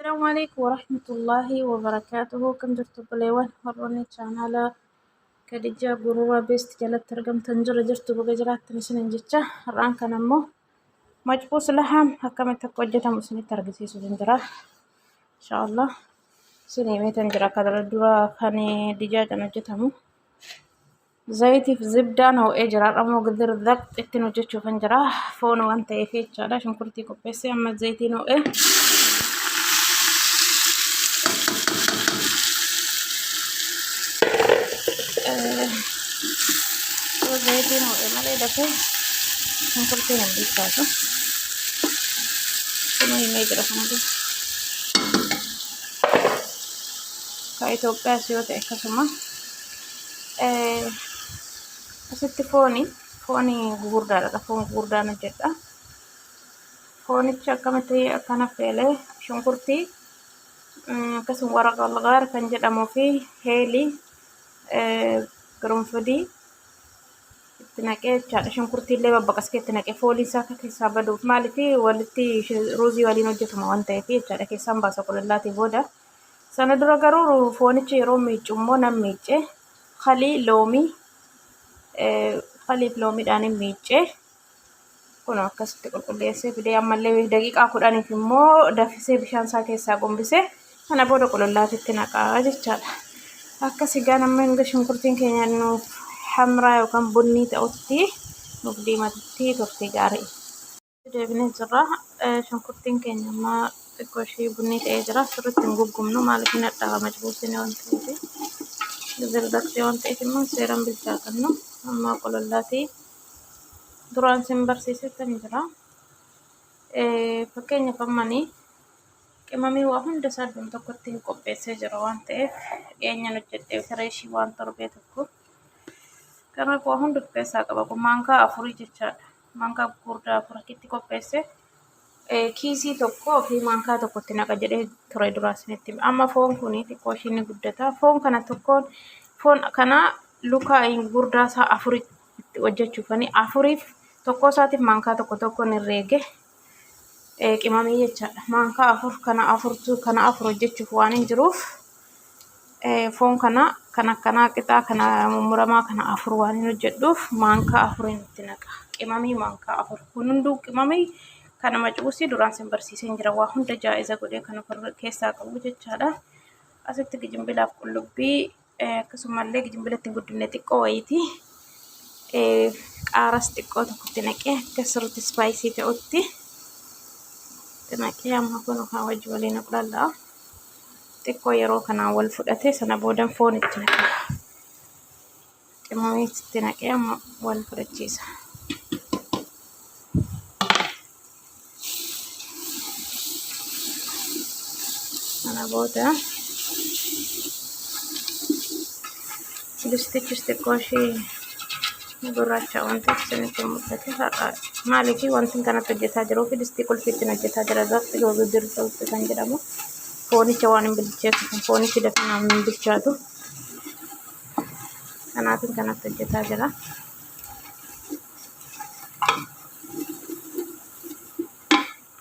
السلام عليكم ورحمة الله وبركاته. كم جرت بليوان هروني channel كديجا غرورا بيست جلت ترجم تنجر جرت بجرات تنسين جتة ران كان مو مجبوس لهم حكم تقوجة مسني ترجسي سجندرا إن شاء الله سني ميتن جرا كدر الدرا خاني دجاج أنا جتهم زيتي في زبدة أو إجرا رمو قدر ذاك إتنو جتشو فنجرا فون وانت يفيد شالا شنكرتي كوبيسي أما زيتي نو إيه زيتي نو إيه مالي دفع شنكرتي نبي كاسو شنو يميجرا فنجرا كايتوبيا سيوت إكاسوما asitti fooni gurguddaadha. Foon gurguddaan hojjedha. Foonichi akkamitti akkana feelee shunkurtii akkasuma waraqa algaar kan jedhamuu fi heelii gurunfudii itti naqee jechaadha. Shunkurtii illee babbaqasee itti naqee foolii isaa keessaa baduuf maaliif walitti ruuzii waliin hojjetuma waan ta'eef jechaadha. Keessaan baasa qulqullaatii booda sana dura garuu foonichi yeroo miicu immoo nan miicee khalii loomii khaliif loomiidhaan miicee kun akkasitti qulqulleessee fidee ammallee daqiiqaa 10 immoo dafisee bishaan isaa keessaa gombisee kana booda qulqullaatitti naqaa jechaadha. Akka sigaan amma hanga shunkurtiin keenya nuuf hamraa yookaan bunni ta'utti nuuf diimatti turtii gaarii. Deebinee jirra. Shunkurtiin keenya amma xiqqoo ishee bunni ta'ee jira. Sirriitti hin guggumnu maaliif hin dhadhaa majbuusine waan ta'eef. Daldaltee waan ta'eef immoo seeraan bilchaatannu. Amma qulqullaati duraan sin barsiisetan jira. Fakkeenyaaf ammanii qimamii waa hunda isaa iddoo tokkotti qopheessee jira waan ta'eef dhiyeenyaan hojjedhee fireeshii waan torbee tokko kanaaf waa hunda of keessaa qaba. Kun maankaa 4 jechaadha. Maankaa gurguddaa 4 itti qopheessee kiisii tokko fi maankaa tokkotti naqa jedhee ture duraa isinitti. Amma foon kuni xiqqoo isheen guddata. Foon kana tokkoon foon kana luka gurguddaa isaa 4 itti hojjechuufani 4f tokko isaatiif maankaa tokko ni reege qimamii jechaadha. Maankaa 4 kana 4 hojjechuuf waan hin jiruuf foon kana qixaa kana muramaa kana 4 waan hin hojjedhuuf maankaa 4 itti naqa. Qimamii maankaa 4 kun hunduu qimamii kana macuusii duraan sin barsiiseen jira. Waa hunda jaa'iza godhee kana keessaa qabu jechaadha. Asitti gijimbilaaf qullubbii akkasumallee gijimbilatti guddinne xiqqoo wayiiti. Qaaras xiqqoo tokkotti naqee akka sirriitti ispaayisii ta'utti naqee amma kun kan wajji waliin qulqullaa xiqqoo yeroo kanaan wal fudhatee sana boodan foon itti naqee qimamii itti naqee amma wal fudhachiisa. Sana booda Distichis xiqqoo ishee gurraacha waan ta'eef isinitti mul'ate maaliif wanti kanatti hojjetaa jiruu fi distii qulfiitti hojjetaa jira. Gaafa gurguddaa ta'utti kan jedhamu foonicha waan hin bilcheessu foonichi dafinaan hin bilchaatu kanaatiin kanatti hojjetaa jira.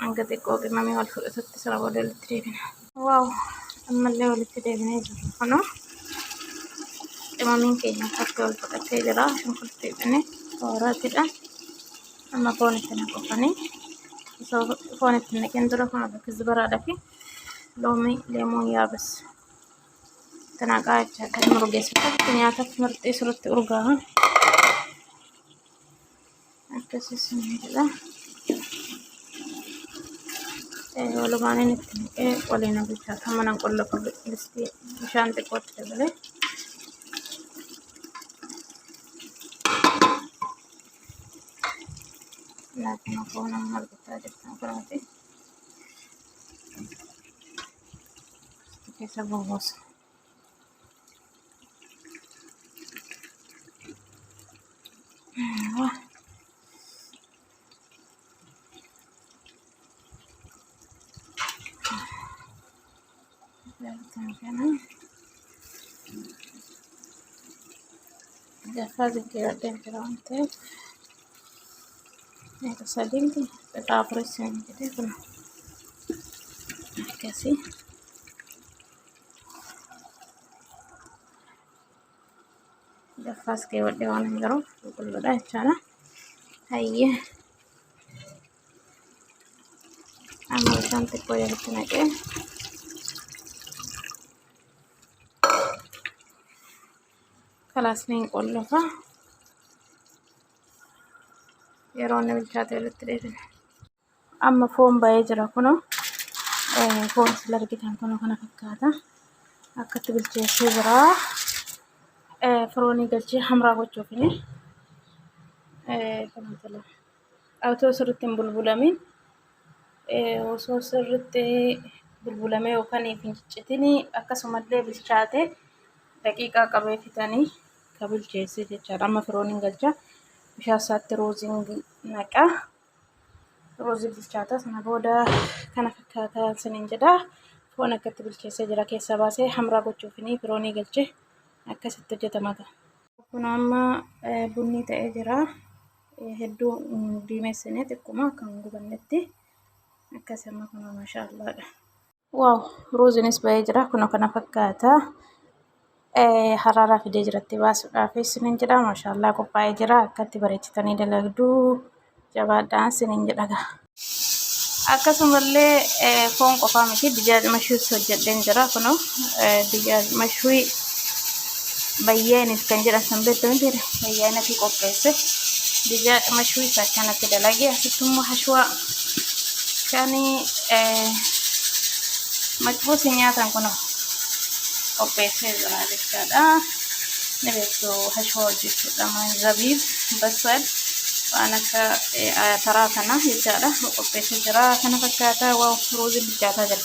Hanga xiqqoo qimamii wal fudhatutti sana booda walitti deebina. Waaw ammallee walitti deebinee jiru kunoo. Qimamiin keenya akka wal fudhatee jira. Shunkurtii dhane tooratiidhaan amma foon itti naqofanii foon itti naqeen dura kun akka kizbaraadhaa fi loomii leemuun yaabas itti naqaa jechaadha. Kan urgeessitutti nyaataaf marxii sirriitti urgaa'a. Akkasiis ni jedha. Walumaan itti naqee waliin hojjechaata. Mana qulqulluu bishaan xiqqootti dabalee. Lakin aku nomor kita ada berarti bisa bungkus. Wah. Jadi kira tempera ante. Ecco, salenti per la pressione, vedete? akkasii gaffaas keewwadhee waan hin jiruuf qulqulluudha jechaadha. Hayyee amma bishaan xiqqoo jalatti naqee kalaasni hin qollofa yeroo inni bilchaate walitti dheedina. Amma foon ba'ee jira kunoo foon sila argitan kunoo kana fakkaata akkatti bilcheessee jira. Firoonii galchee hamraa gochuufini kanatala otoo sirriitti hin bulbulamin osoo sirriitti bulbulamee yookaan hin ciccitini akkasumallee bilchaate daqiiqaa qabee fitanii ka bilcheesse jechaadha. Amma firooniin galcha bishaan isaatti rooziin naqa roozii bilchaata sana booda kana fakkaata siniin jedha. Foon akkatti bilcheessee jira keessa baasee hamraa gochuufini firoonii galchee akkasitti hojjetama. Kun amma bunni ta'ee jira hedduu diimessine xiqquma kan gubannetti akkasii amma kun maashaallaadha. Waaw rooziinis ba'ee jira kun kana fakkaata. Hararaa fidee jiratti baasuudhaaf siniin jedha maashaallaa qophaa'ee jira akkatti bareechitanii dalagduu jabaadhaan siniin jedha. Akkasumallee foon qofaa miti dijaaj mashuu hojjedheen jira kunoo dijaaj mashuu bayyeenis kan jedhamu beektu bayyeena fi qopheesse dijaaj mashuu isa kanatti dalagee asittummoo hashwaa kan maxbuusi nyaatan kunoo qopheessee jira jechaadha. Ni beektu hashwaa hojjechuudha zabiib basal waan akka taraa kana jechaadha qopheessee jira kana fakkaata. Waaw roozii bilchaataa jira.